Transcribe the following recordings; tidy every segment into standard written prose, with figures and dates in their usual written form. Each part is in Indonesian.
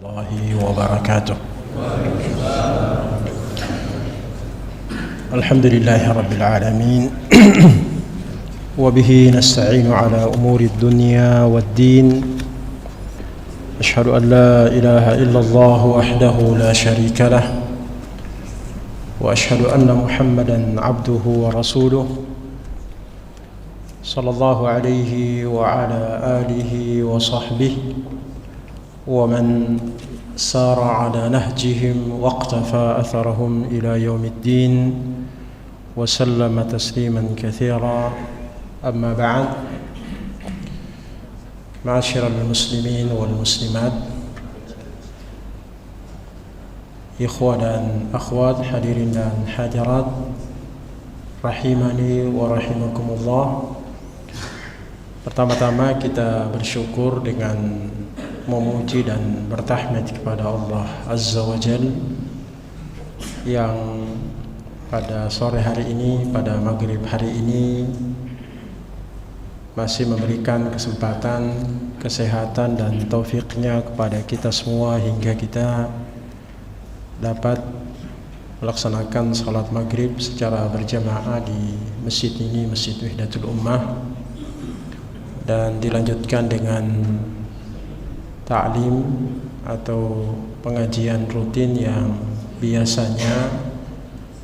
الله وبركاته. الحمد لله رب العالمين وبه نستعين على أمور الدنيا والدين. أشهد أن لا إله إلا الله وحده لا شريك له وأشهد أن محمدا عبده ورسوله صلى الله عليه وعلى آله وصحبه ومن سار على نهجهم واقتفى أثرهم إلى يوم الدين وسلم تسليما كثيرا. أما بعد، معاشر المسلمين والمسلمات, ikhwah dan akhwat, hadirin dan hadirat, rahimani wa rahimakumullah. Pertama-tama kita bersyukur dengan memuji dan bertahmid kepada Allah Azza wa Jal yang pada sore hari ini, pada maghrib hari ini masih memberikan kesempatan, kesehatan dan taufiknya kepada kita semua hingga kita dapat melaksanakan salat maghrib secara berjamaah di masjid ini, Masjid Wahdatul Ummah, dan dilanjutkan dengan ta'lim atau pengajian rutin yang biasanya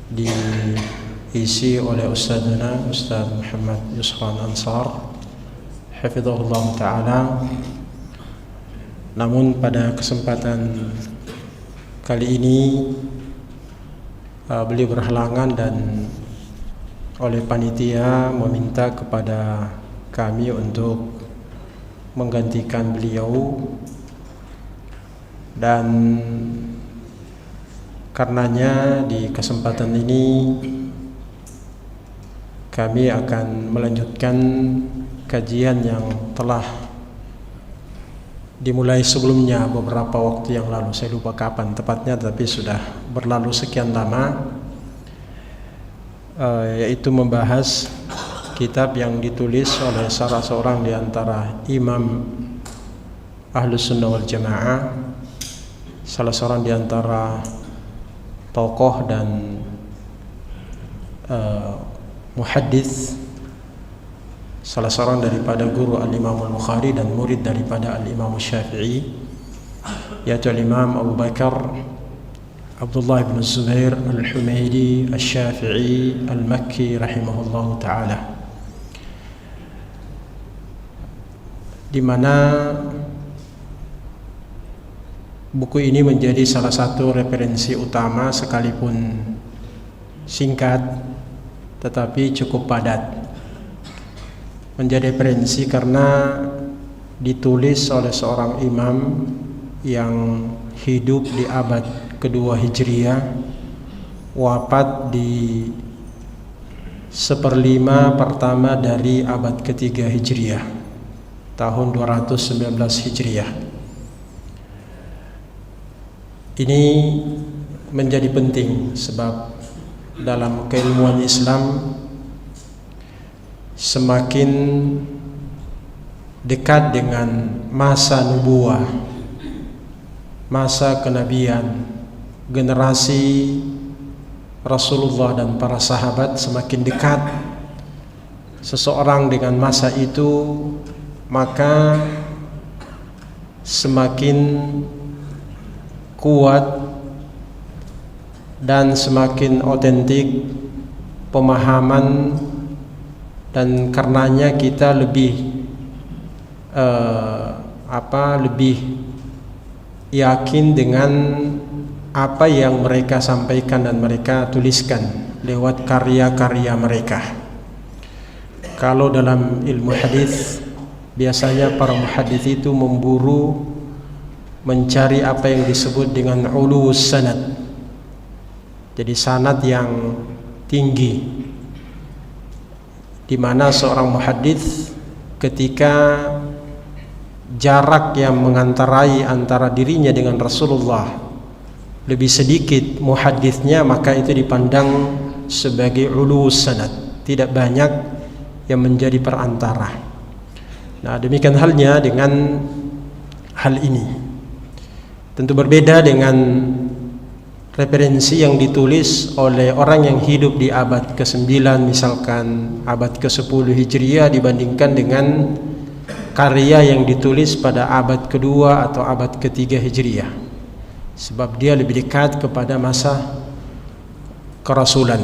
diisi oleh Ustadzuna Ustadz Muhammad Yusran Ansar hafizahullah ta'ala. Namun pada kesempatan kali ini beliau berhalangan dan oleh panitia meminta kepada kami untuk menggantikan beliau, dan karenanya di kesempatan ini kami akan melanjutkan kajian yang telah dimulai sebelumnya beberapa waktu yang lalu. Saya lupa kapan tepatnya, tapi sudah berlalu sekian lama, yaitu membahas kitab yang ditulis oleh salah seorang di antara imam Ahlus Sunnah wal Jamaah, salah seorang di antara tokoh dan muhaddits, salah seorang daripada guru Al-Imam Al-Bukhari dan murid daripada Al-Imam Syafi'i, yaitu Al-Imam Abu Bakar Abdullah bin Zubair Al-Humaydi Al-Syafi'i Al-Makki rahimahullahu ta'ala, di mana buku ini menjadi salah satu referensi utama, sekalipun singkat tetapi cukup padat. Menjadi referensi karena ditulis oleh seorang imam yang hidup di abad kedua Hijriah, wafat di 1/5 pertama dari abad ketiga Hijriah, tahun 219 Hijriah. Ini menjadi penting sebab dalam keilmuan Islam semakin dekat dengan masa nubuwah, masa kenabian, generasi Rasulullah dan para sahabat, semakin dekat seseorang dengan masa itu, maka semakin kuat dan semakin otentik pemahaman, dan karenanya kita lebih lebih yakin dengan apa yang mereka sampaikan dan mereka tuliskan lewat karya-karya mereka. Kalau dalam ilmu hadis, biasanya para muhadits itu memburu mencari apa yang disebut dengan ulus sanad, jadi sanad yang tinggi, di mana seorang muhadits ketika jarak yang mengantarai antara dirinya dengan Rasulullah lebih sedikit muhaditsnya, maka itu dipandang sebagai ulus sanad, tidak banyak yang menjadi perantara. Nah, demikian halnya dengan hal ini. Tentu berbeda dengan referensi yang ditulis oleh orang yang hidup di abad ke-9, misalkan abad ke-10 Hijriah, dibandingkan dengan karya yang ditulis pada abad kedua atau abad ke-3 Hijriah, sebab dia lebih dekat kepada masa kerasulan.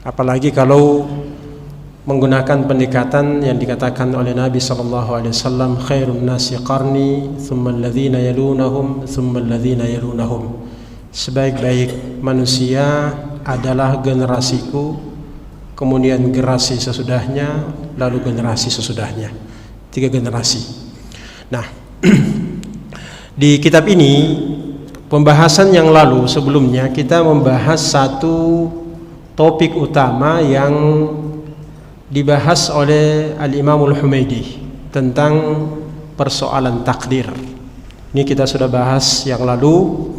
Apalagi kalau menggunakan pendekatan yang dikatakan oleh Nabi SAW, khairun nasi qarni, thumma alladhina yalunahum, thumma alladhina yalunahum. Sebaik-baik manusia adalah generasiku, kemudian generasi sesudahnya, lalu generasi sesudahnya. 3 generasi. Nah, di kitab ini, pembahasan yang lalu sebelumnya kita membahas satu topik utama yang dibahas oleh Al-Imam Al-Humaidi tentang persoalan takdir. Ini kita sudah bahas yang lalu,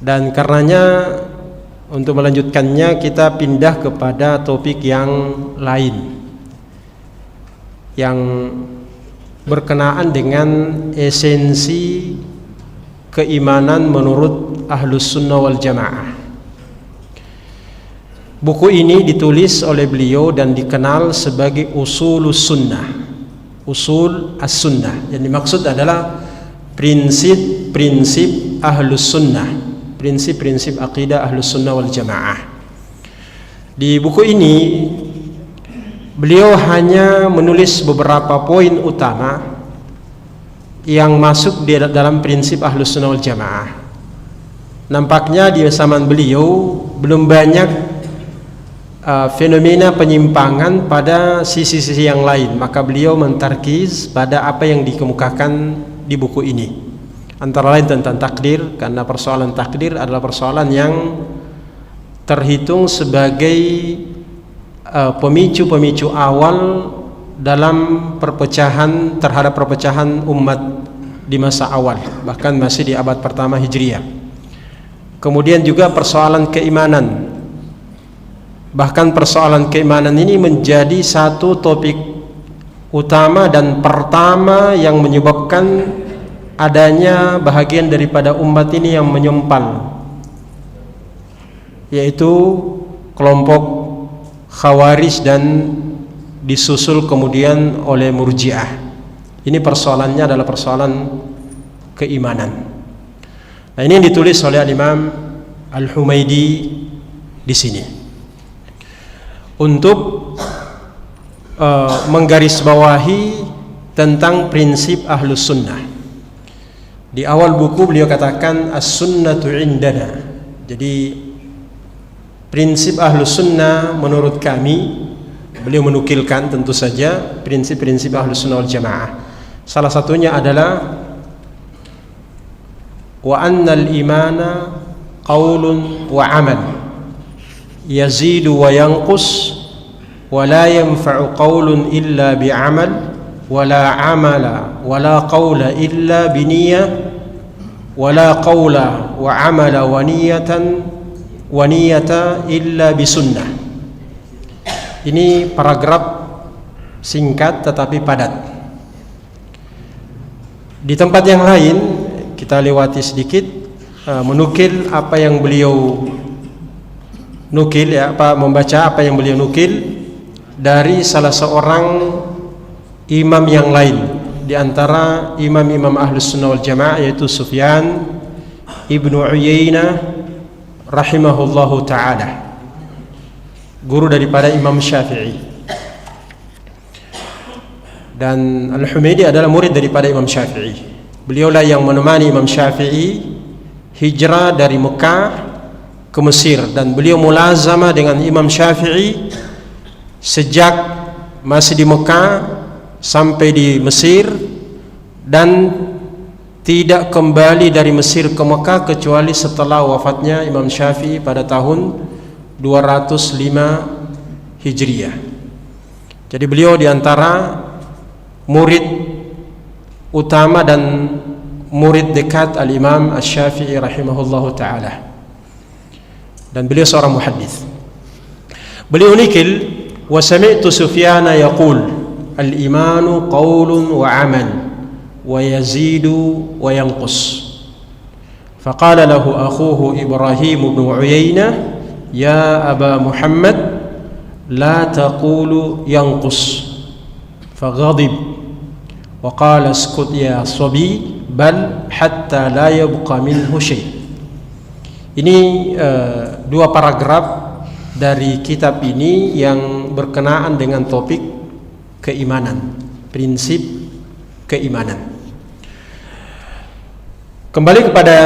dan karenanya untuk melanjutkannya kita pindah kepada topik yang lain yang berkenaan dengan esensi keimanan menurut Ahlus Sunnah wal Jamaah. Buku ini ditulis oleh beliau dan dikenal sebagai Usulus Sunnah, Usul As-Sunnah. Yang dimaksud adalah prinsip-prinsip Ahlus Sunnah, prinsip-prinsip akidah Ahlus Sunnah wal Jamaah. Di buku ini beliau hanya menulis beberapa poin utama yang masuk di dalam prinsip Ahlus Sunnah wal Jamaah. Nampaknya di zaman beliau belum banyak fenomena penyimpangan pada sisi-sisi yang lain, maka beliau mentarkiz pada apa yang dikemukakan di buku ini, antara lain tentang takdir, karena persoalan takdir adalah persoalan yang terhitung sebagai pemicu-pemicu awal dalam perpecahan terhadap perpecahan umat di masa awal, bahkan masih di abad pertama Hijriah. Kemudian juga persoalan keimanan. Bahkan persoalan keimanan ini menjadi satu topik utama dan pertama yang menyebabkan adanya bahagian daripada umat ini yang menyempal, yaitu kelompok Khawarij dan disusul kemudian oleh Murji'ah. Ini persoalannya adalah persoalan keimanan. Nah, ini yang ditulis oleh Imam Al-Humaidi di sini untuk menggarisbawahi tentang prinsip Ahlus Sunnah. Di awal buku beliau katakan as-sunnatu indana. Jadi prinsip Ahlus Sunnah menurut kami, beliau menukilkan tentu saja prinsip-prinsip Ahlus Sunnah wal Jamaah. Salah satunya adalah wa annal imana qaulun wa amal yazidu wa yanqus wa la yanfa'u qaulun illa bi'amal wa la amala wa la qawla illa biniyah wa la qawla wa amala wa niyata illa bisunnah. Ini paragraf singkat tetapi padat. Di tempat yang lain kita lewati sedikit, menukil apa yang beliau nukil, membaca apa yang beliau nukil dari salah seorang imam yang lain di antara imam-imam Ahlus Sunnah wal Jamaah, yaitu Sufyan Ibnu Uyainah rahimahullahu ta'ala, guru daripada Imam Syafi'i. Dan Al-Humaidi adalah murid daripada Imam Syafi'i. Beliaulah yang menemani Imam Syafi'i hijrah dari Mekah ke Mesir, dan beliau mulazamah dengan Imam Syafi'i sejak masih di Mekah sampai di Mesir, dan tidak kembali dari Mesir ke Mekah kecuali setelah wafatnya Imam Syafi'i pada tahun 205 Hijriah. Jadi beliau diantara murid utama dan murid dekat Al-Imam Asy-Syafi'i rahimahullahu ta'ala, dan beliau seorang muhaddits. Beliau nikil, wa sami'tu Sufyana yaqul al-imanu qaulun wa amal wa yazidu wa yanqus. Faqala lahu akhuhu Ibrahim bin Uyainah, ya Aba Muhammad, la taqulu yanqus. Faghadib wa qala iskut ya sabi, bal hatta la yabqa minhu syai'. Ini dua paragraf dari kitab ini yang berkenaan dengan topik keimanan, prinsip keimanan. Kembali kepada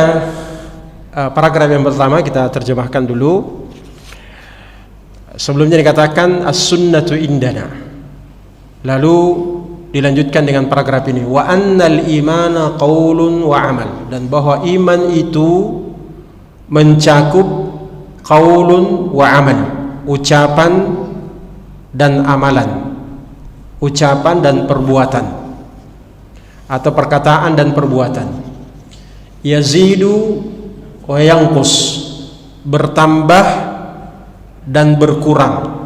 paragraf yang pertama, kita terjemahkan dulu. Sebelumnya dikatakan as-sunnatu indana. Lalu dilanjutkan dengan paragraf ini, wa annal imana qaulun wa amal, dan bahwa iman itu mencakup qaulun wa amal, ucapan dan amalan, ucapan dan perbuatan, atau perkataan dan perbuatan. Yazidu wa yanqus, bertambah dan berkurang.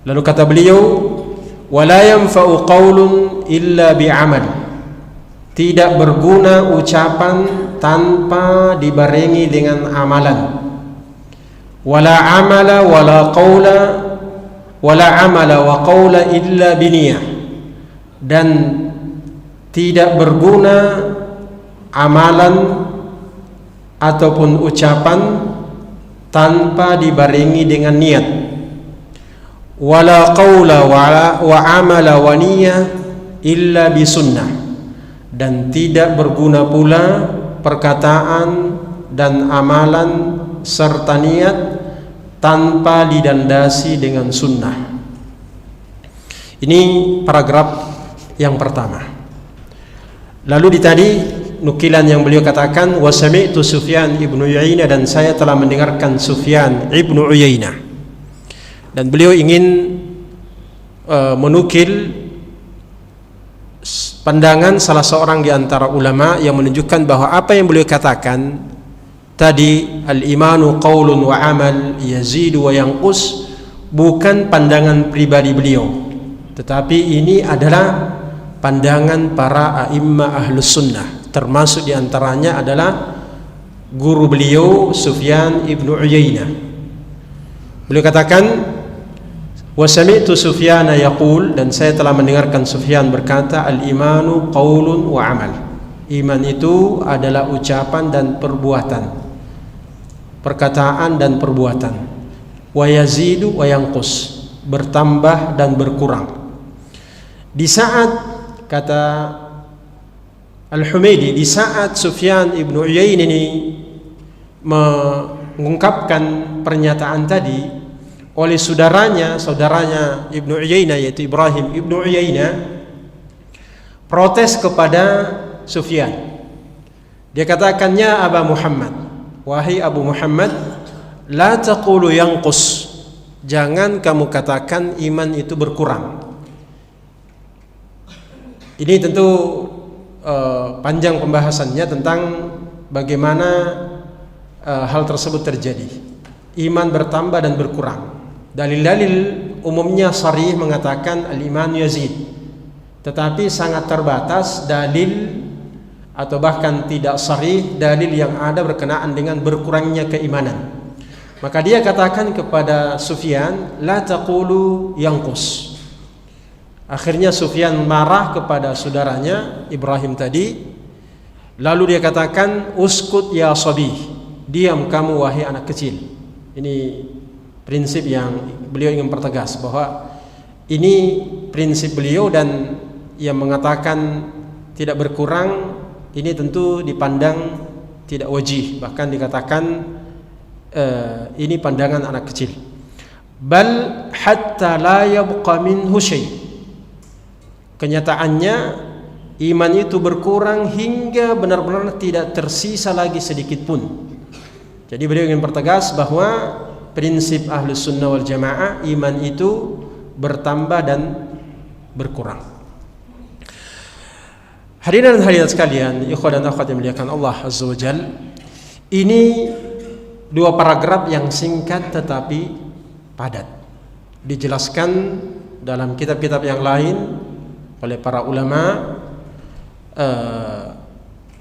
Lalu kata beliau, wala yanfa'u qaulun illa bi'amal, tidak berguna ucapan tanpa dibarengi dengan amalan. Wala amala wala qaula wala amala wa qaula illa biniyah, dan tidak berguna amalan ataupun ucapan tanpa dibarengi dengan niat. Wala qaula wa amala wa niyah illa bisunnah, dan tidak berguna pula perkataan dan amalan serta niat tanpa didandasi dengan sunnah. Ini paragraf yang pertama. Lalu di tadi nukilan yang beliau katakan, wa sami'tu Sufyan ibnu Uyainah, dan saya telah mendengarkan Sufyan ibnu Uyainah. Dan beliau ingin menukil pandangan salah seorang di antara ulama yang menunjukkan bahwa apa yang beliau katakan tadi, al-imanu qaulun wa amal yazidu wa yanqus, bukan pandangan pribadi beliau, tetapi ini adalah pandangan para a'immah ahlus sunnah. Termasuk diantaranya adalah guru beliau Sufyan ibnu Uyainah. Beliau katakan, wa sami'tu Sufyana yaqul, dan saya telah mendengarkan Sufyan berkata, al-imanu qaulun wa amal, iman itu adalah ucapan dan perbuatan, perkataan dan perbuatan. Wa yazidu wa yanqus, bertambah dan berkurang. Di saat, kata Al-Humaidi, di saat Sufyan ibnu Uyainah ini mengungkapkan pernyataan tadi, oleh saudaranya Ibnu Uyainah, yaitu Ibrahim ibnu Uyainah, protes kepada Sufyan. Dia katakan, ya Aba Muhammad, wahai Abu Muhammad, la taqulu yanqus, jangan kamu katakan iman itu berkurang. Ini tentu panjang pembahasannya tentang bagaimana hal tersebut terjadi. Iman bertambah dan berkurang. Dalil-dalil umumnya sharih mengatakan al-iman yazid, tetapi sangat terbatas dalil atau bahkan tidak sharih dalil yang ada berkenaan dengan berkurangnya keimanan. Maka dia katakan kepada Sufyan, la taqulu yanqus. Akhirnya Sufyan marah kepada saudaranya Ibrahim tadi. Lalu dia katakan, uskut ya sabi, diam kamu wahai anak kecil. Ini prinsip yang beliau ingin pertegas, bahwa ini prinsip beliau, dan yang mengatakan tidak berkurang ini tentu dipandang tidak wajih, bahkan dikatakan ini pandangan anak kecil. Bal hatta la yabqa minhu syai'. Kenyataannya iman itu berkurang hingga benar-benar tidak tersisa lagi sedikit pun. Jadi beliau ingin pertegas bahwa prinsip Ahlus Sunnah wal Jamaah, iman itu bertambah dan berkurang. Hadirin dan hadirat sekalian, ikhwan dan akhwat yang dimuliakan Allah Azza wa Jalla, ini dua paragraf yang singkat tetapi padat. Dijelaskan dalam kitab-kitab yang lain oleh para ulama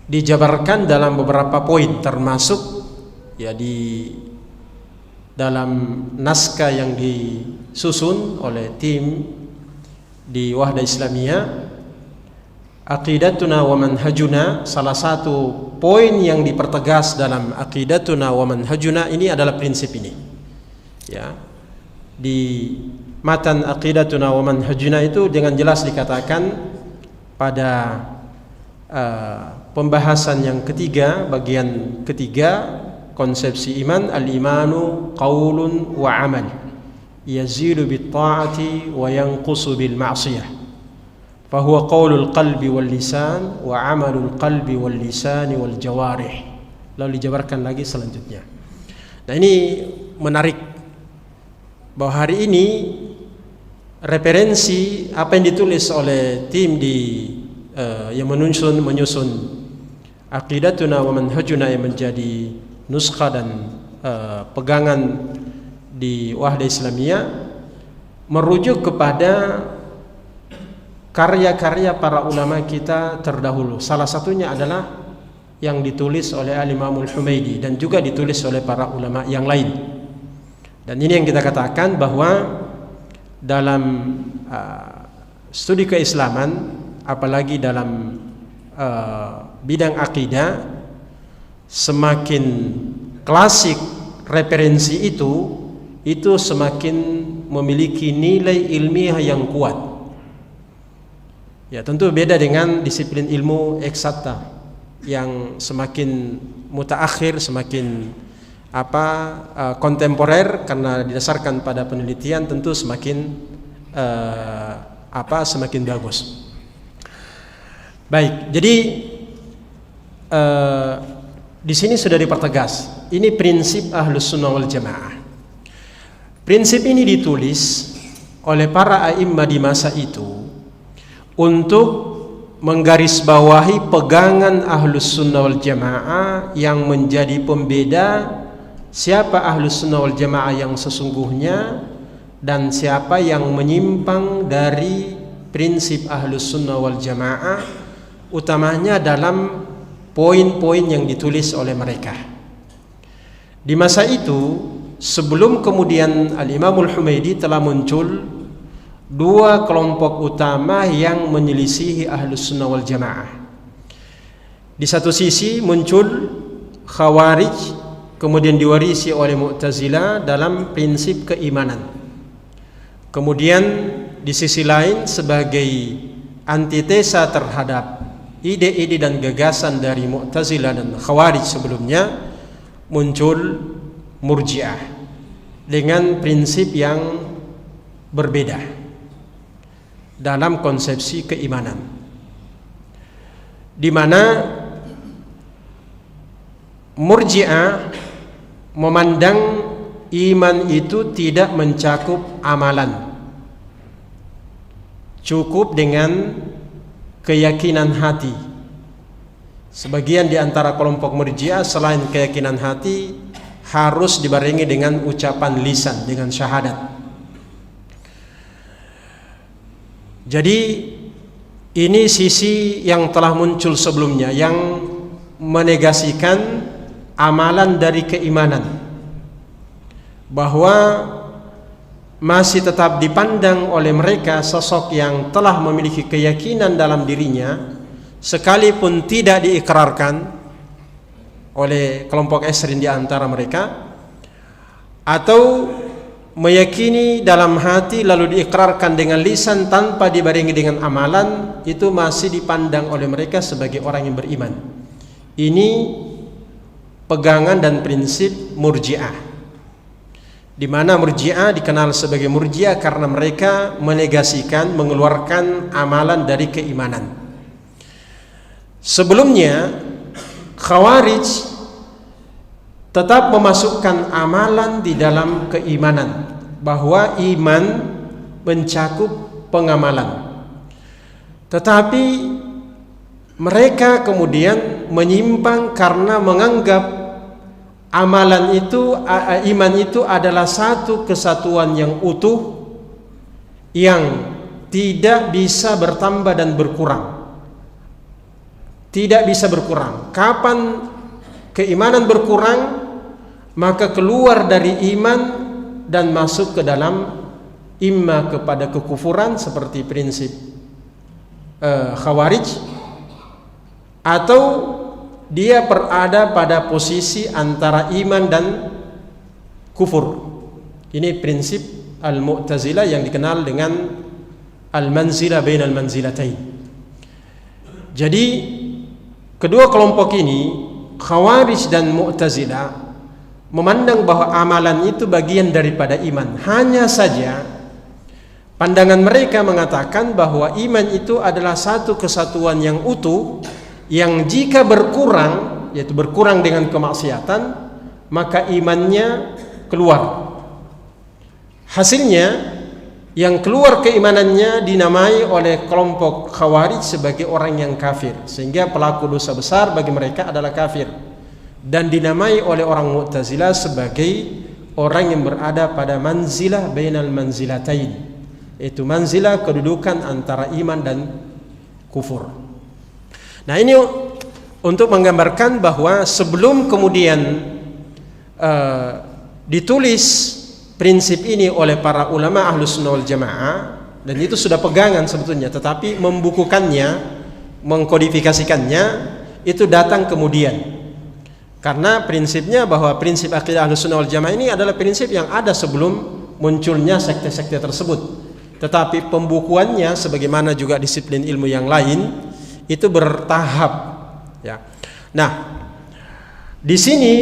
dijabarkan dalam beberapa poin, termasuk ya di dalam naskah yang disusun oleh tim di Wahdah Islamiyah, aqidatuna wa manhajuna. Salah satu poin yang dipertegas dalam aqidatuna wa manhajuna ini adalah prinsip ini. Ya. Di matan aqidatuna wa manhajuna itu dengan jelas dikatakan pada pembahasan yang ketiga, bagian ketiga konsepsi iman, al-imanu qaulun wa amal yazidu bit ta'ati wa yanqusu bil ma'siyah fahuwa qaulul qalbi wal lisan wa amalul qalbi wal lisani wal jawarih. Lalu dijabarkan lagi selanjutnya. Nah, ini menarik bahwa hari ini referensi apa yang ditulis oleh tim yang menyusun aqidatuna wa manhajuna yang menjadi nuskha dan pegangan di Wahdah Islamiyah merujuk kepada karya-karya para ulama kita terdahulu. Salah satunya adalah yang ditulis oleh Al-Imam Al-Humaidi dan juga ditulis oleh para ulama yang lain. Dan ini yang kita katakan bahwa dalam studi keislaman, apalagi dalam bidang akidah, semakin klasik referensi itu semakin memiliki nilai ilmiah yang kuat. Ya, tentu beda dengan disiplin ilmu eksakta yang semakin mutaakhir, semakin kontemporer, karena didasarkan pada penelitian tentu semakin semakin bagus. Baik, jadi di sini sudah dipertegas. Ini prinsip Ahlus Sunnah wal Jamaah. Prinsip ini ditulis oleh para a'immah di masa itu untuk menggarisbawahi pegangan Ahlus Sunnah wal Jamaah yang menjadi pembeda siapa Ahlus Sunnah wal Jamaah yang sesungguhnya dan siapa yang menyimpang dari prinsip Ahlus Sunnah wal Jamaah, utamanya dalam poin-poin yang ditulis oleh mereka. Di masa itu, sebelum kemudian Al-Imam Al-Humaidi, telah muncul dua kelompok utama yang menyelisihi Ahlus Sunnah wal Jamaah. Di satu sisi muncul Khawarij, kemudian diwarisi oleh Mu'tazilah dalam prinsip keimanan. Kemudian di sisi lain sebagai antitesa terhadap ide-ide dan gagasan dari Mu'tazilah dan Khawarij sebelumnya, muncul Murji'ah dengan prinsip yang berbeda dalam konsepsi keimanan, di mana Murji'ah memandang iman itu tidak mencakup amalan, cukup dengan keyakinan hati. Sebagian di antara kelompok Murji'ah selain keyakinan hati harus dibarengi dengan ucapan lisan, dengan syahadat. Jadi ini sisi yang telah muncul sebelumnya yang menegasikan amalan dari keimanan, bahwa masih tetap dipandang oleh mereka sosok yang telah memiliki keyakinan dalam dirinya, sekalipun tidak diikrarkan oleh kelompok ekstrem di antara mereka, atau meyakini dalam hati lalu diikrarkan dengan lisan tanpa dibarengi dengan amalan, itu masih dipandang oleh mereka sebagai orang yang beriman. Ini pegangan dan prinsip Murji'ah, di mana Murji'ah dikenal sebagai Murji'ah karena mereka menegasikan, mengeluarkan amalan dari keimanan. Sebelumnya Khawarij tetap memasukkan amalan di dalam keimanan, bahwa iman mencakup pengamalan. Tetapi mereka kemudian menyimpang karena menganggap amalan itu, iman itu adalah satu kesatuan yang utuh yang tidak bisa bertambah dan berkurang. tidak bisa berkurang. Kapan keimanan berkurang, maka keluar dari iman dan masuk ke dalam imma kepada kekufuran seperti prinsip Khawarij, atau dia berada pada posisi antara iman dan kufur. Ini prinsip Al-Mu'tazilah yang dikenal dengan Al-Manzilah bainal manzilatain. Jadi kedua kelompok ini, Khawarij dan Mu'tazilah, memandang bahwa amalan itu bagian daripada iman. Hanya saja pandangan mereka mengatakan bahwa iman itu adalah satu kesatuan yang utuh, yang jika berkurang, yaitu berkurang dengan kemaksiatan, maka imannya keluar. Hasilnya, yang keluar keimanannya dinamai oleh kelompok Khawarij sebagai orang yang kafir, sehingga pelaku dosa besar bagi mereka adalah kafir, dan dinamai oleh orang Mu'tazilah sebagai orang yang berada pada manzilah bainal manzilatain, yaitu manzilah kedudukan antara iman dan kufur. Nah, ini untuk menggambarkan bahwa sebelum kemudian ditulis prinsip ini oleh para ulama Ahlus Sunnah wal Jamaah, dan itu sudah pegangan sebetulnya, tetapi membukukannya, mengkodifikasikannya itu datang kemudian. Karena prinsipnya bahwa prinsip akidah Ahlus Sunnah wal Jamaah ini adalah prinsip yang ada sebelum munculnya sekte-sekte tersebut. Tetapi pembukuannya, sebagaimana juga disiplin ilmu yang lain, itu bertahap, ya. Nah, di sini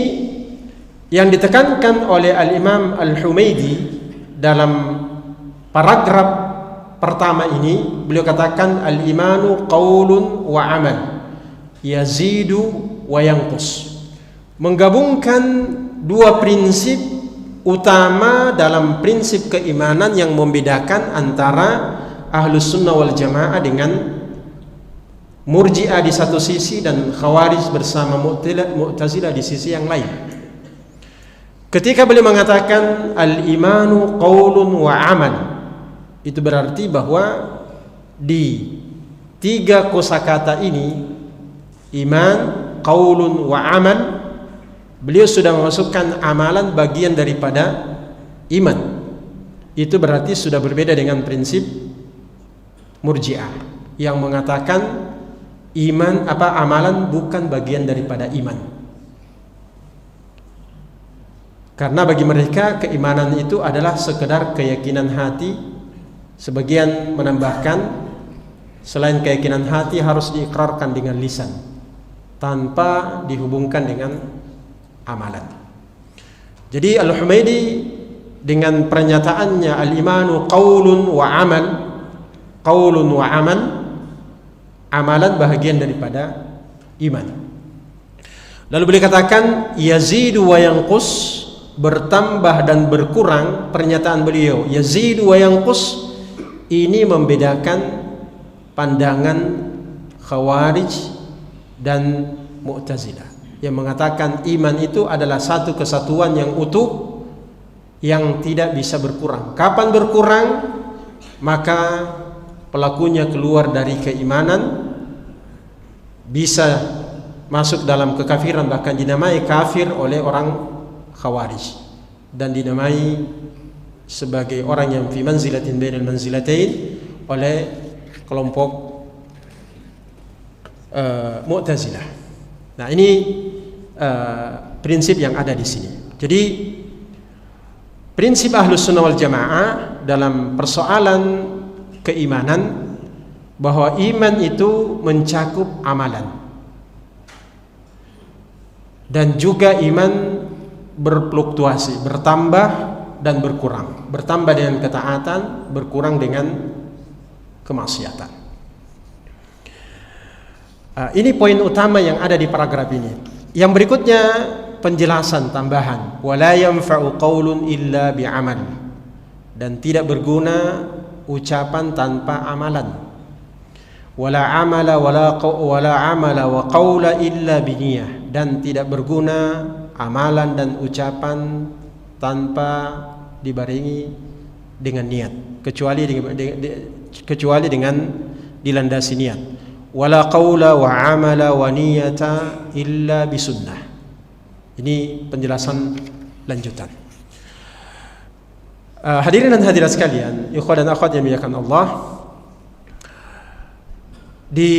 yang ditekankan oleh Al-Imam Al-Humaidi dalam paragraf pertama ini, beliau katakan al-imanu qaulun wa amal yazidu wa yanqus. Menggabungkan dua prinsip utama dalam prinsip keimanan yang membedakan antara Ahlus Sunnah wal Jamaah dengan Murji'ah di satu sisi dan Khawarij bersama Mu'tazilah di sisi yang lain. Ketika beliau mengatakan al-imanu qaulun wa amal, itu berarti bahwa di tiga kosakata ini, iman, qaulun wa amal, beliau sudah memasukkan amalan bagian daripada iman. Itu berarti sudah berbeda dengan prinsip Murji'ah yang mengatakan amalan bukan bagian daripada iman. Karena bagi mereka keimanan itu adalah sekedar keyakinan hati. Sebagian menambahkan, selain keyakinan hati harus diikrarkan dengan lisan tanpa dihubungkan dengan amalan. Jadi Al-Humaidi dengan pernyataannya al-imanu qaulun wa amal, qaulun wa amal, amalan bahagian daripada iman. Lalu beliau katakan yazidu wa yanqus, bertambah dan berkurang. Pernyataan beliau yazidu wa yanqus ini membedakan pandangan Khawarij dan Mu'tazilah yang mengatakan iman itu adalah satu kesatuan yang utuh yang tidak bisa berkurang. Kapan berkurang, maka pelakunya keluar dari keimanan, bisa masuk dalam kekafiran, bahkan dinamai kafir oleh orang Khawarij, dan dinamai sebagai orang yang fi manzilatin bainal manzilatain oleh kelompok Mu'tazilah. Nah, ini prinsip yang ada di sini. Jadi prinsip Ahlus Sunnah wal Jamaah dalam persoalan keimanan, bahwa iman itu mencakup amalan, dan juga iman berfluktuasi, bertambah dan berkurang. Bertambah dengan ketaatan, berkurang dengan kemaksiatan. Ini poin utama yang ada di paragraf ini. Yang berikutnya penjelasan tambahan, wala yanfa'u qaulun illa bi'amal, dan tidak berguna ucapan tanpa amalan. Wala amala wa qaula illa biniyah, dan tidak berguna amalan dan ucapan tanpa dibarengi dengan niat, kecuali dengan dilandasi niat. wala qawla wa amala wa niyata illa bisunnah. Ini penjelasan lanjutan. Hadirin dan hadirat sekalian, ikhwan dan akhwat yang dimuliakan Allah, di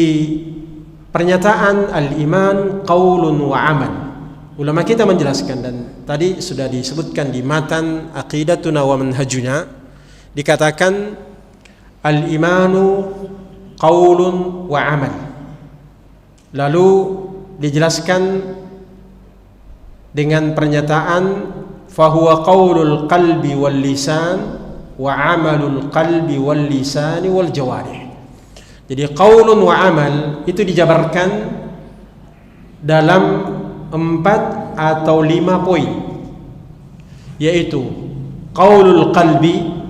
pernyataan al-iman qaulun wa amal, ulama kita menjelaskan, dan tadi sudah disebutkan di matan aqidatuna wa manhajuna, dikatakan al-imanu qaulun wa amal. Lalu dijelaskan dengan pernyataan fahuwa qaulul qalbi wal lisan wa amalul qalbi wal lisani wal jawarih. Jadi qaulun wa amal itu dijabarkan dalam 4 atau 5 poin, yaitu qaulul qalbi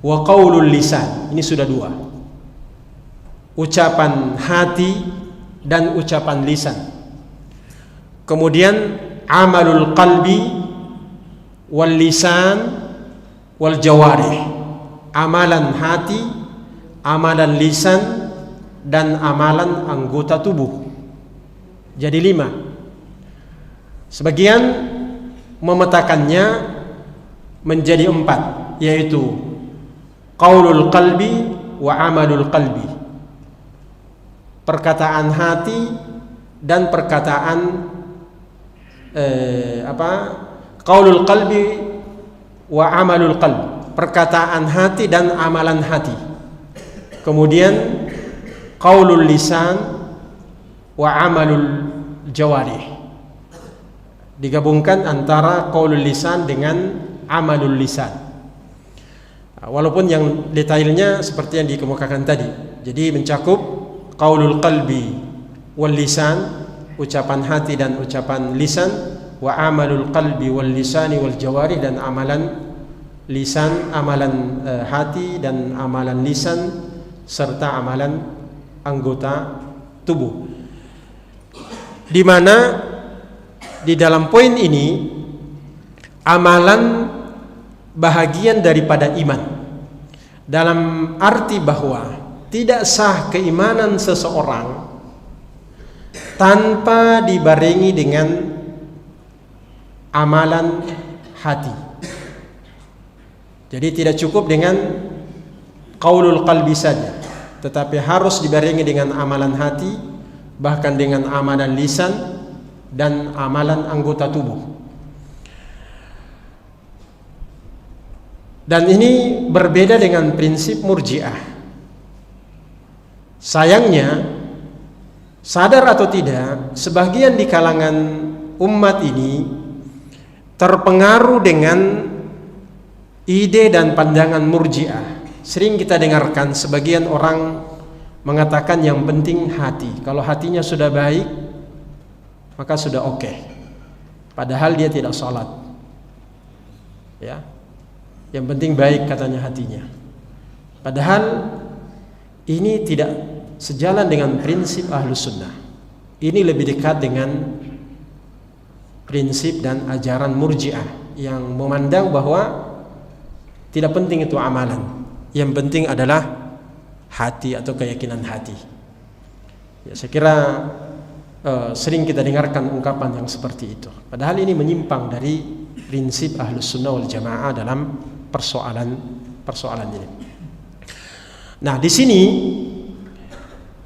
wa qaulul lisan. Ini sudah 2, ucapan hati dan ucapan lisan. Kemudian amalul qalbi wal lisan wal jawarih, amalan hati, amalan lisan, dan amalan anggota tubuh. Jadi 5. Sebagian memetakannya menjadi 4, yaitu qaulul qalbi wa amalul qalbi, perkataan hati dan perkataan qaulul qalbi wa amalul qalbi, perkataan hati dan amalan hati. Kemudian qaulul lisan wa amalul jawarih, digabungkan antara qaulul lisan dengan amalul lisan. Walaupun yang detailnya seperti yang dikemukakan tadi, jadi mencakup qaulul qalbi wal lisan, ucapan hati dan ucapan lisan, wa amalul qalbi wal lisani wal jawarih, dan amalan lisan, amalan hati dan amalan lisan, serta amalan anggota tubuh. Di mana di dalam poin ini amalan bahagian daripada iman, dalam arti bahwa tidak sah keimanan seseorang tanpa dibarengi dengan amalan hati. Jadi tidak cukup dengan qaulul qalbi saja, tetapi harus dibarengi dengan amalan hati, bahkan dengan amalan lisan dan amalan anggota tubuh. Dan ini berbeda dengan prinsip Murji'ah. Sayangnya, sadar atau tidak, sebagian di kalangan umat ini terpengaruh dengan ide dan pandangan Murji'ah. Sering kita dengarkan sebagian orang mengatakan yang penting hati. Kalau hatinya sudah baik, maka sudah oke. Padahal dia tidak sholat. Ya, yang penting baik katanya hatinya. Padahal ini tidak sejalan dengan prinsip Ahlus Sunnah. Ini lebih dekat dengan prinsip dan ajaran Murji'ah yang memandang bahwa tidak penting itu amalan. Yang penting adalah hati atau keyakinan hati. Ya, saya kira sering kita dengarkan ungkapan yang seperti itu. Padahal ini menyimpang dari prinsip Ahlus Sunnah wal Jamaah dalam persoalan ini. Nah, di sini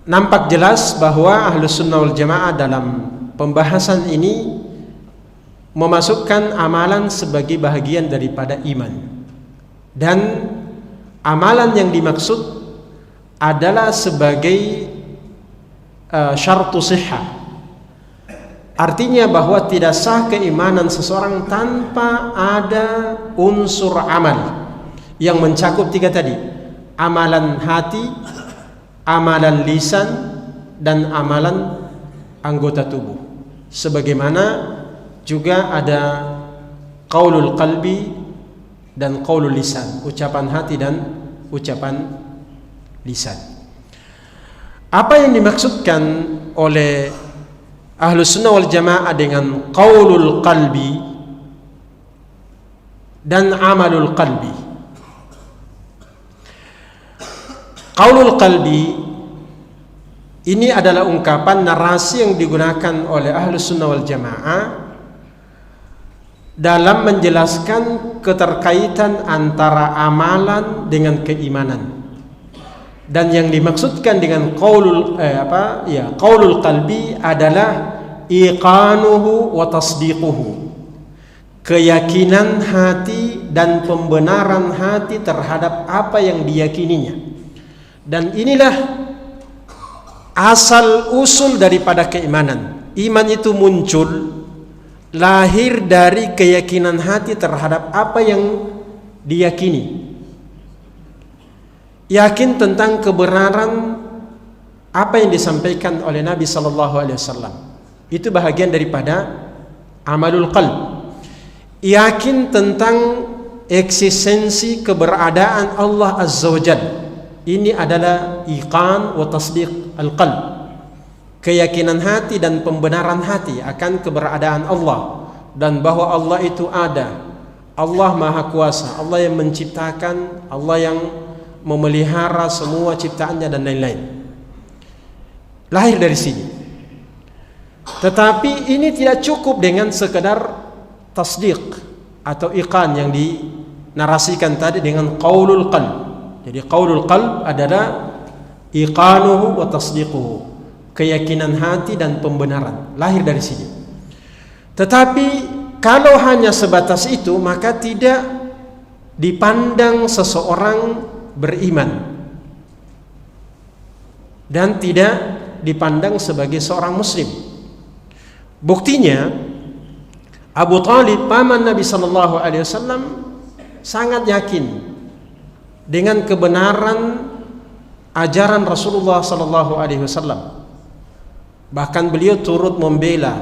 nampak jelas bahwa Ahlus Sunnah wal Jamaah dalam pembahasan ini memasukkan amalan sebagai bahagian daripada iman. Dan amalan yang dimaksud adalah sebagai syartu sihah. Artinya bahwa tidak sah keimanan seseorang tanpa ada unsur amal yang mencakup 3 tadi: amalan hati, amalan lisan, dan amalan anggota tubuh. Sebagaimana juga ada qaulul qalbi dan qaulul lisan, ucapan hati dan ucapan lisan. Apa yang dimaksudkan oleh Ahlus Sunnah wal Jamaah dengan qaulul qalbi dan amalul qalbi? Qaulul qalbi Ini adalah ungkapan narasi yang digunakan oleh Ahlus Sunnah wal Jamaah dalam menjelaskan keterkaitan antara amalan dengan keimanan. Dan yang dimaksudkan dengan qaulul qalbi adalah iqanuhu wa tasdiquhu, keyakinan hati dan pembenaran hati terhadap apa yang diyakininya. Dan inilah asal usul daripada keimanan. Iman itu muncul, lahir dari keyakinan hati terhadap apa yang diyakini. Yakin tentang kebenaran apa yang disampaikan oleh Nabi sallallahu alaihi wasallam. Itu bahagian daripada amalul qalb. Yakin tentang eksistensi keberadaan Allah Azza wa Jalla. Ini adalah iqan wa tasdiq al-qalb, keyakinan hati dan pembenaran hati akan keberadaan Allah dan bahwa Allah itu ada. Allah Maha Kuasa, Allah yang menciptakan, Allah yang memelihara semua ciptaannya dan lain-lain. Lahir dari sini. Tetapi ini tidak cukup dengan sekedar tasdiq atau iqan yang dinarasikan tadi dengan qaulul qalb. Jadi qaulul qalb adalah iqanuhu wa tasdiquhu, keyakinan hati dan pembenaran, lahir dari sini. Tetapi kalau hanya sebatas itu, maka tidak dipandang seseorang beriman dan tidak dipandang sebagai seorang muslim. Buktinya Abu Talib, paman Nabi sallallahu alaihi wasallam, sangat yakin dengan kebenaran ajaran Rasulullah sallallahu alaihi wasallam. Bahkan beliau turut membela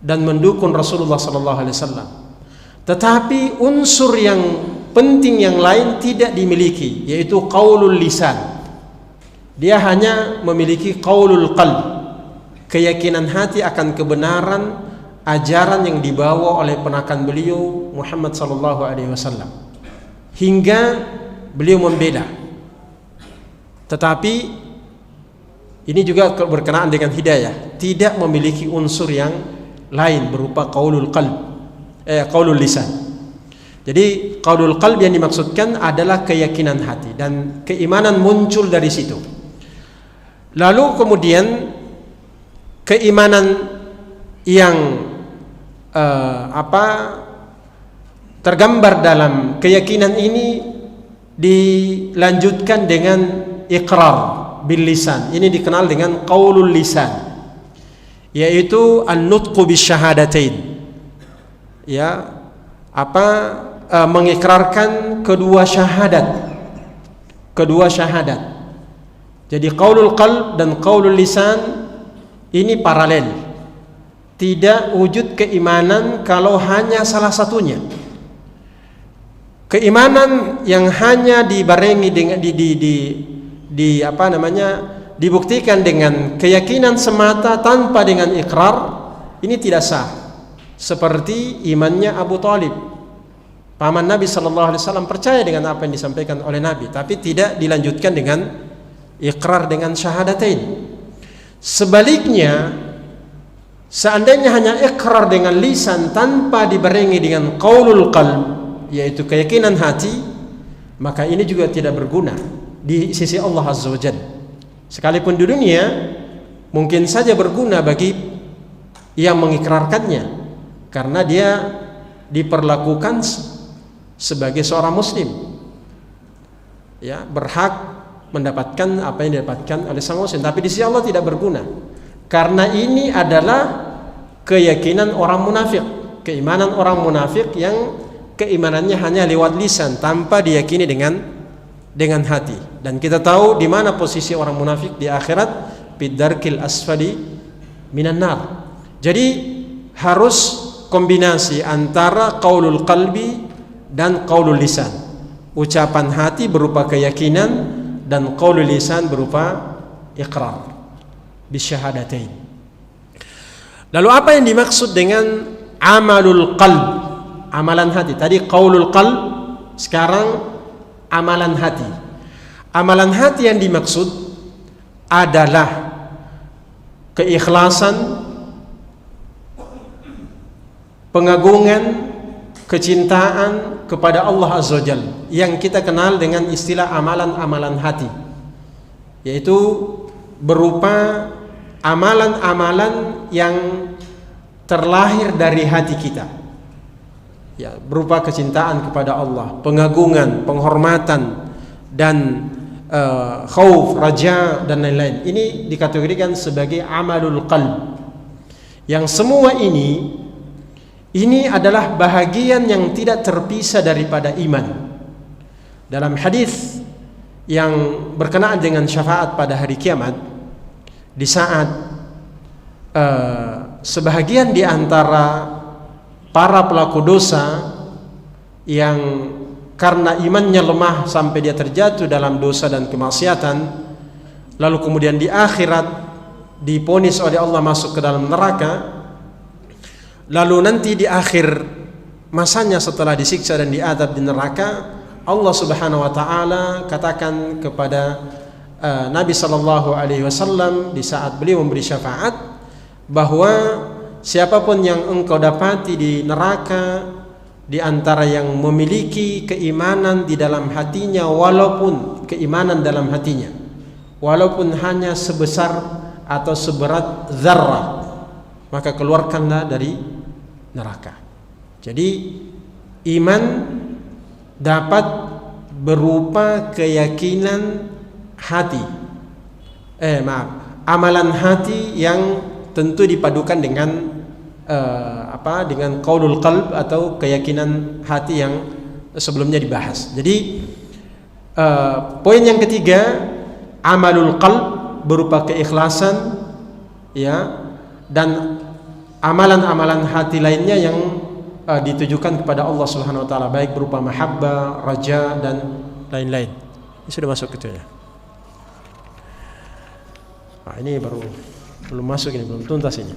dan mendukung Rasulullah sallallahu alaihi wasallam. Tetapi unsur yang penting yang lain tidak dimiliki, yaitu qaulul lisan. Dia hanya memiliki qaulul qalb, keyakinan hati akan kebenaran ajaran yang dibawa oleh penakan beliau Muhammad sallallahu alaihi wasallam, hingga beliau membela. Tetapi ini juga berkenaan dengan hidayah, tidak memiliki unsur yang lain berupa qaulul qalb, qaulul lisan. Jadi qaulul qalb yang dimaksudkan adalah keyakinan hati dan keimanan muncul dari situ. Lalu kemudian keimanan yang tergambar dalam keyakinan ini dilanjutkan dengan iqrar bil lisan. Ini dikenal dengan qaulul lisan, yaitu an-nutqu bisyahadatain. Ya, mengikrarkan kedua syahadat. Jadi qaulul qalb dan qaulul lisan ini paralel. Tidak wujud keimanan kalau hanya salah satunya. Keimanan yang hanya dibarengi dengan dibuktikan dengan keyakinan semata tanpa dengan ikrar, ini tidak sah. Seperti imannya Abu Talib, paman Nabi sallallahu alaihi wasallam, percaya dengan apa yang disampaikan oleh Nabi, tapi tidak dilanjutkan dengan ikrar dengan syahadatain. Sebaliknya, seandainya hanya ikrar dengan lisan tanpa dibarengi dengan qaulul qalb, yaitu keyakinan hati, maka ini juga tidak berguna di sisi Allah Azza wa Jalla. Sekalipun di dunia mungkin saja berguna bagi yang mengikrarkannya, karena dia diperlakukan sebagai seorang muslim, ya, berhak mendapatkan apa yang didapatkan oleh sang muslim. Tapi di sisi Allah tidak berguna, karena ini adalah keyakinan orang munafik, keimanan orang munafik yang keimanannya hanya lewat lisan tanpa diyakini dengan hati. Dan kita tahu di mana posisi orang munafik di akhirat, bidarkil asfali minan nar. Jadi harus kombinasi antara qaulul qalbi dan qaulul lisan. Ucapan hati berupa keyakinan dan qaulul lisan berupa iqrar bisyahadatain. Lalu apa yang dimaksud dengan amalul qalb, amalan hati? Tadi qaulul qalb, sekarang amalan hati. Amalan hati yang dimaksud adalah keikhlasan, pengagungan, kecintaan kepada Allah Azza wa Jalla yang kita kenal dengan istilah amalan-amalan hati, yaitu berupa amalan-amalan yang terlahir dari hati kita, ya, berupa kecintaan kepada Allah, pengagungan, penghormatan, dan khauf, raja, dan lain-lain. Ini dikategorikan sebagai amalul qalb. Yang semua ini adalah bahagian yang tidak terpisah daripada iman. Dalam hadis yang berkenaan dengan syafaat pada hari kiamat, di saat sebahagian di antara para pelaku dosa yang karena imannya lemah sampai dia terjatuh dalam dosa dan kemaksiatan, lalu kemudian di akhirat diponis oleh Allah masuk ke dalam neraka, lalu nanti di akhir masanya setelah disiksa dan diadab di neraka, Allah Subhanahu wa taala katakan kepada Nabi sallallahu alaihi wasallam di saat beliau memberi syafaat, bahwa siapapun yang engkau dapati di neraka di antara yang memiliki keimanan di dalam hatinya, walaupun keimanan dalam hatinya walaupun hanya sebesar atau seberat zarrah, maka keluarkanlah dari neraka. Jadi iman dapat berupa keyakinan hati, amalan hati yang tentu dipadukan dengan dengan qaulul qalb atau keyakinan hati yang sebelumnya dibahas. Jadi poin yang ketiga, amalul qalb berupa keikhlasan, ya, dan amalan-amalan hati lainnya yang ditujukan kepada Allah Subhanahu wa taala, baik berupa mahabbah, raja, dan lain-lain. Ini sudah masuk ke ya. Ini belum masuk, ini belum tuntas ini.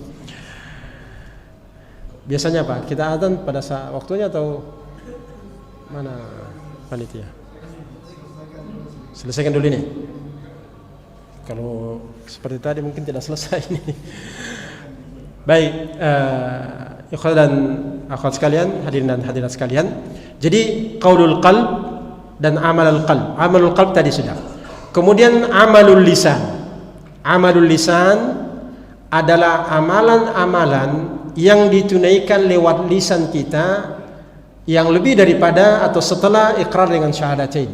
Biasanya Pak, kita adzan pada saat waktunya atau mana panitia? Selesaikan dulu ini. Kalau seperti tadi mungkin tidak selesai ini. Baik, ikhwan dan akhwat sekalian, hadirin dan hadirat sekalian. Jadi qaulul qalb dan amalul qalb. Amalul qalb tadi sudah. Kemudian amalul lisan. Amalul lisan adalah amalan-amalan yang ditunaikan lewat lisan kita yang lebih daripada atau setelah iqrar dengan syahadatain.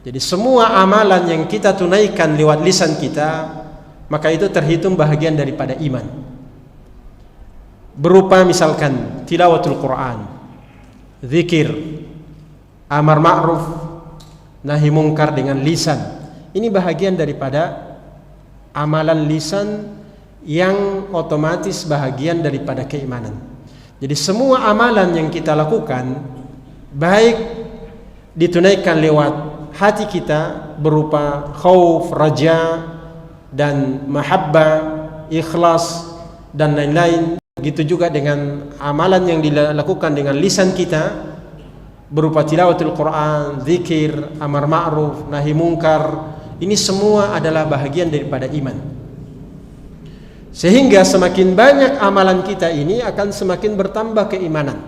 Jadi semua amalan yang kita tunaikan lewat lisan kita, maka itu terhitung bahagian daripada iman. Berupa misalkan tilawatul Quran, zikir, amar ma'ruf, nahi mungkar dengan lisan. Ini bahagian daripada amalan lisan yang otomatis bahagian daripada keimanan. Jadi semua amalan yang kita lakukan, baik ditunaikan lewat hati kita berupa khauf, raja, dan mahabbah, ikhlas, dan lain-lain. Begitu juga dengan amalan yang dilakukan dengan lisan kita berupa tilawatul Quran, zikir, amar ma'ruf, nahi mungkar. Ini semua adalah bahagian daripada iman. Sehingga semakin banyak amalan kita ini akan semakin bertambah keimanan.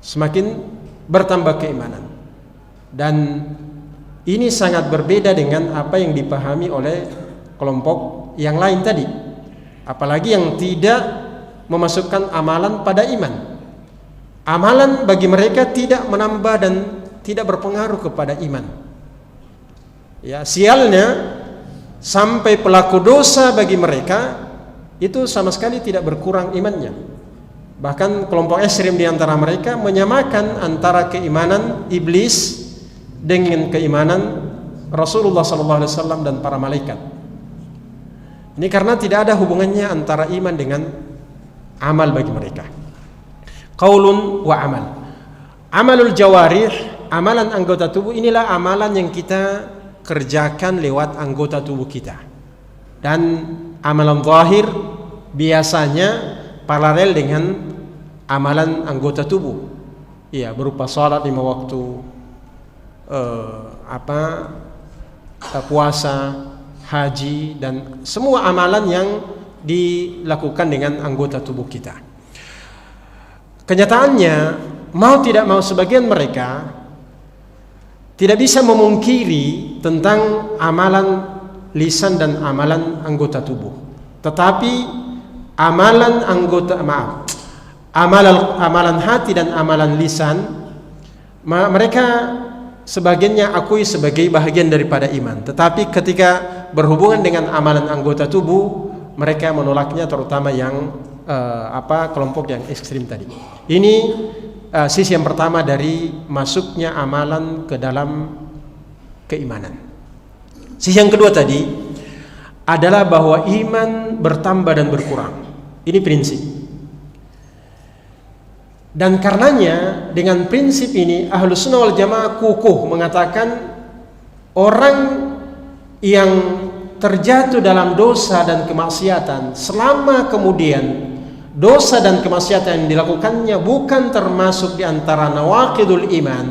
Semakin bertambah keimanan. Dan ini sangat berbeda dengan apa yang dipahami oleh kelompok yang lain tadi. Apalagi yang tidak memasukkan amalan pada iman. Amalan bagi mereka tidak menambah dan tidak berpengaruh kepada iman. Ya, sialnya sampai pelaku dosa bagi mereka itu sama sekali tidak berkurang imannya. Bahkan kelompok ekstrem di antara mereka menyamakan antara keimanan iblis dengan keimanan Rasulullah SAW dan para malaikat. Ini karena tidak ada hubungannya antara iman dengan amal bagi mereka. Qaulun wa amal. Amalul jawarih, amalan anggota tubuh, inilah amalan yang kita kerjakan lewat anggota tubuh kita. Dan amalan zahir biasanya paralel dengan amalan anggota tubuh. Iya, berupa salat 5 waktu, puasa, haji, dan semua amalan yang dilakukan dengan anggota tubuh kita. Kenyataannya, mau tidak mau sebagian mereka tidak bisa memungkiri tentang amalan lisan dan amalan anggota tubuh. Tetapi amalan amalan hati dan amalan lisan, mereka sebagiannya akui sebagai bahagian daripada iman. Tetapi ketika berhubungan dengan amalan anggota tubuh, mereka menolaknya, terutama yang kelompok yang ekstrim tadi. Ini sisi yang pertama dari masuknya amalan ke dalam keimanan. Sisi yang kedua tadi adalah bahwa iman bertambah dan berkurang. Ini prinsip. Dan karenanya dengan prinsip ini Ahlus Sunnah wal Jamaah kukuh mengatakan orang yang terjatuh dalam dosa dan kemaksiatan, selama kemudian dosa dan kemaksiatan yang dilakukannya bukan termasuk di antara nawaqidul iman,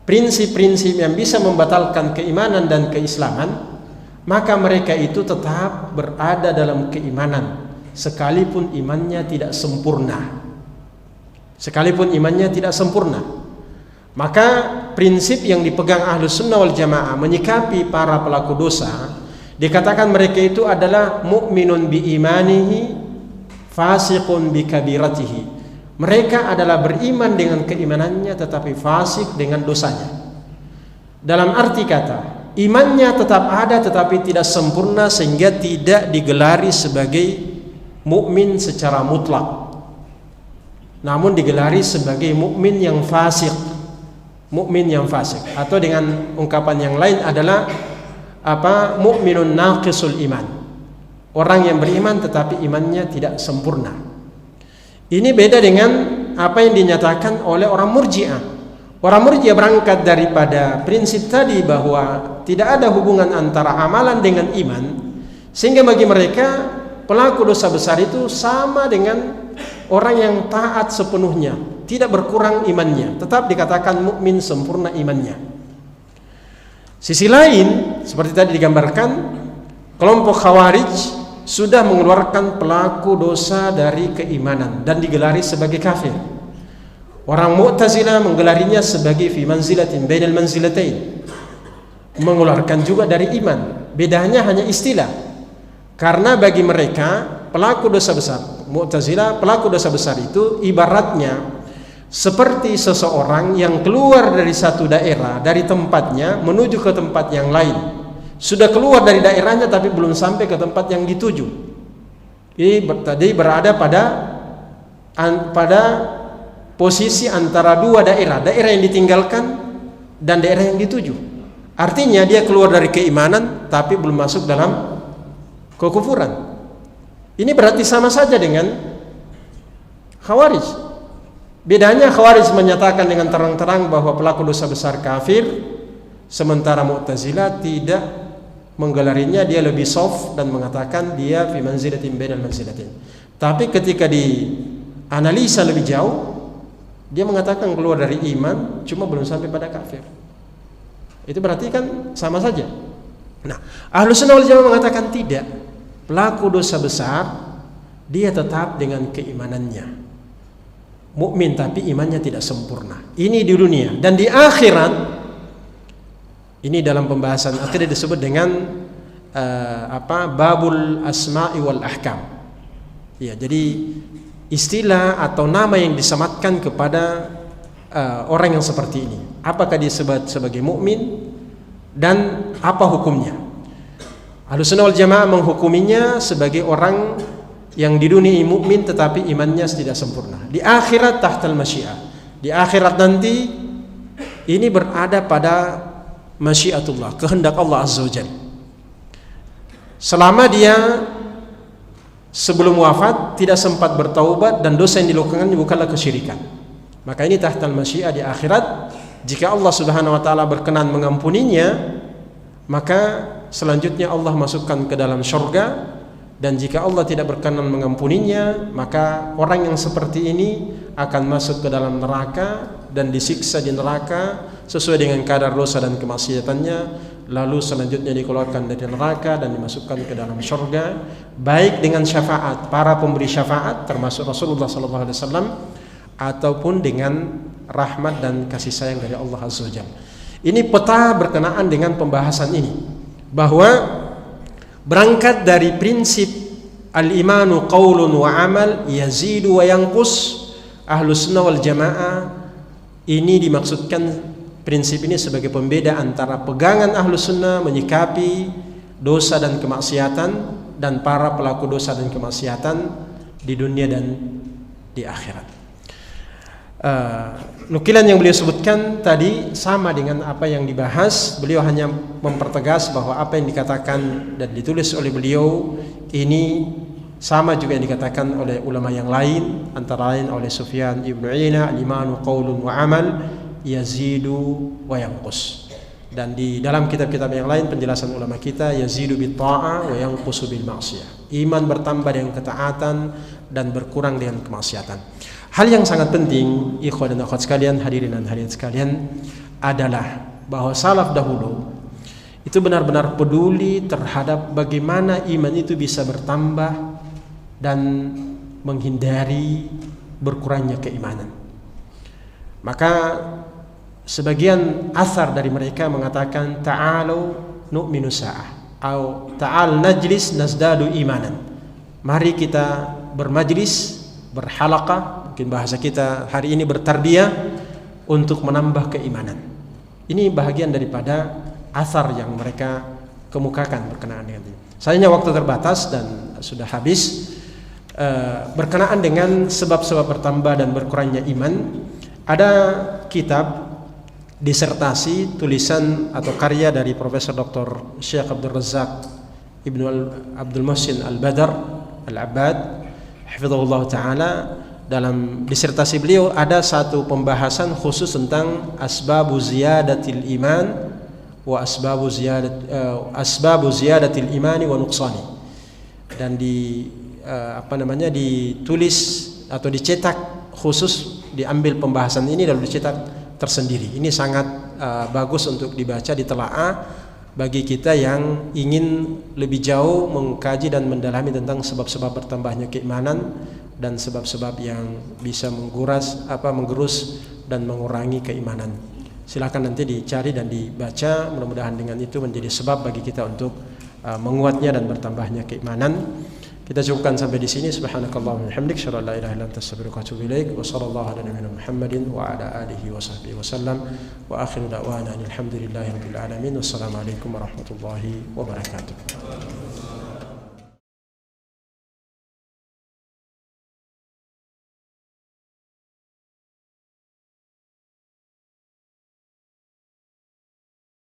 prinsip-prinsip yang bisa membatalkan keimanan dan keislaman, maka mereka itu tetap berada dalam keimanan sekalipun imannya tidak sempurna. Sekalipun imannya tidak sempurna. Maka prinsip yang dipegang Ahlus Sunnah wal Jamaah menyikapi para pelaku dosa, dikatakan mereka itu adalah mukminun bi imanihi, fasiqun bi kabiratihi. Mereka adalah beriman dengan keimanannya tetapi fasik dengan dosanya. Dalam arti kata, imannya tetap ada tetapi tidak sempurna sehingga tidak digelari sebagai mukmin secara mutlak, namun digelari sebagai mukmin yang fasik. Mukmin yang fasik, atau dengan ungkapan yang lain adalah mukminun naqisul iman, orang yang beriman tetapi imannya tidak sempurna. Ini beda dengan apa yang dinyatakan oleh orang Murji'ah. Orang Murji'ah berangkat daripada prinsip tadi bahwa tidak ada hubungan antara amalan dengan iman, sehingga bagi mereka pelaku dosa besar itu sama dengan orang yang taat sepenuhnya, tidak berkurang imannya, tetap dikatakan mukmin sempurna imannya. Sisi lain, seperti tadi digambarkan, kelompok Khawarij sudah mengeluarkan pelaku dosa dari keimanan dan digelari sebagai kafir. Orang Mu'tazilah menggelarinya sebagai fi manzilatin bainal manzilatain, mengeluarkan juga dari iman. Bedanya hanya istilah. Karena bagi mereka pelaku dosa besar, Mu'tazilah, pelaku dosa besar itu ibaratnya seperti seseorang yang keluar dari satu daerah, dari tempatnya menuju ke tempat yang lain. Sudah keluar dari daerahnya tapi belum sampai ke tempat yang dituju. Ini tadi berada pada posisi antara dua daerah, daerah yang ditinggalkan dan daerah yang dituju. Artinya dia keluar dari keimanan tapi belum masuk dalam kekufuran. Ini berarti sama saja dengan Khawarij. Bedanya Khawarij menyatakan dengan terang-terang bahwa pelaku dosa besar kafir, sementara Mu'tazilah tidak menggelarinya, dia lebih soft dan mengatakan dia fi manzilatin bainal manzilatin. Tapi ketika dianalisa lebih jauh, dia mengatakan keluar dari iman cuma belum sampai pada kafir. Itu berarti kan sama saja. Nah, Ahlus Sunnah wal Jamaah mengatakan tidak. Pelaku dosa besar dia tetap dengan keimanannya, mukmin tapi imannya tidak sempurna. Ini di dunia, dan di akhirat ini dalam pembahasan akidah disebut dengan babul asma'i wal ahkam. Ya, jadi istilah atau nama yang disematkan kepada orang yang seperti ini. Apakah disebut sebagai mukmin dan apa hukumnya? Ahlussunnah wal Jamaah menghukuminya sebagai orang yang di dunia mukmin tetapi imannya tidak sempurna. Di akhirat tahtal masyiah. Di akhirat nanti ini berada pada masyiatullah, kehendak Allah Azza wa Jalla. Selama dia sebelum wafat tidak sempat bertaubat dan dosa yang dilakukannya bukanlah kesyirikan, maka ini tahtal masyiah di akhirat. Jika Allah Subhanahu wa taala berkenan mengampuninya, maka selanjutnya Allah masukkan ke dalam syurga. Dan jika Allah tidak berkenan mengampuninya, maka orang yang seperti ini akan masuk ke dalam neraka dan disiksa di neraka sesuai dengan kadar dosa dan kemaksiatannya. lalu selanjutnya dikeluarkan dari neraka dan dimasukkan ke dalam surga, baik dengan syafaat para pemberi syafaat termasuk Rasulullah SAW, ataupun dengan rahmat dan kasih sayang dari Allah Azza wa Jalla. Ini peta berkenaan dengan pembahasan ini, bahwa berangkat dari prinsip al-imanu qaulun wa amal yazidu wa yanqus, Ahlus Sunnah wal Jamaah ini dimaksudkan prinsip ini sebagai pembeda antara pegangan Ahlus Sunnah menyikapi dosa dan kemaksiatan dan para pelaku dosa dan kemaksiatan di dunia dan di akhirat. Nukilan yang beliau sebutkan tadi sama dengan apa yang dibahas. Beliau hanya mempertegas bahwa apa yang dikatakan dan ditulis oleh beliau ini sama juga yang dikatakan oleh ulama yang lain, antara lain oleh Sufyan ibn Uyainah, al-imanu qaulun wa amal yazidu wa yanqus. Dan di dalam kitab-kitab yang lain penjelasan ulama kita, yazidu bit ta'ah wa yanqusu bil ma'siyah. Iman bertambah dengan ketaatan dan berkurang dengan kemaksiatan. Hal yang sangat penting, ikhwan dan akhwat sekalian, hadirin dan hadirat sekalian, adalah bahwa salaf dahulu itu benar-benar peduli terhadap bagaimana iman itu bisa bertambah dan menghindari berkurangnya keimanan. Maka sebagian asar dari mereka mengatakan ta'alu nu'minu sa'ah atau ta'al najlis nazdadu imanan. Mari kita bermajlis, berhalaqah, mungkin bahasa kita hari ini bertarbiyah untuk menambah keimanan. Ini bahagian daripada asar yang mereka kemukakan berkenaan dengan ini. Sayangnya waktu terbatas dan sudah habis. Berkenaan dengan sebab-sebab bertambah dan berkurangnya iman, ada kitab disertasi tulisan atau karya dari Profesor Dr. Syekh Abdul Razak Ibnu Abdul Muhsin Al-Badr Al-Abbad hafizahullah ta'ala. Dalam disertasi beliau ada satu pembahasan khusus tentang asbabu ziyadatil iman wa asbabu ziyadatil imani wa nuqsani, dan ditulis atau dicetak khusus, diambil pembahasan ini lalu dicetak tersendiri. Ini sangat bagus untuk dibaca, ditelaah bagi kita yang ingin lebih jauh mengkaji dan mendalami tentang sebab-sebab bertambahnya keimanan dan sebab-sebab yang bisa menggerus dan mengurangi keimanan. Silakan nanti dicari dan dibaca, mudah-mudahan dengan itu menjadi sebab bagi kita untuk menguatnya dan bertambahnya keimanan. Kita cukupkan sampai di sini. Subhanakallahumma wa bihamdik, asyhadu an la ilaha illa anta, astaghfiruka wa atubu ilaik. Wa sallallahu ala nabiyyina Muhammadin wa ala alihi wa sahbihi wa sallam. Wa akhiru da'wana alhamdulillahi rabbil alamin. Wassalamu alaikum warahmatullahi wabarakatuh.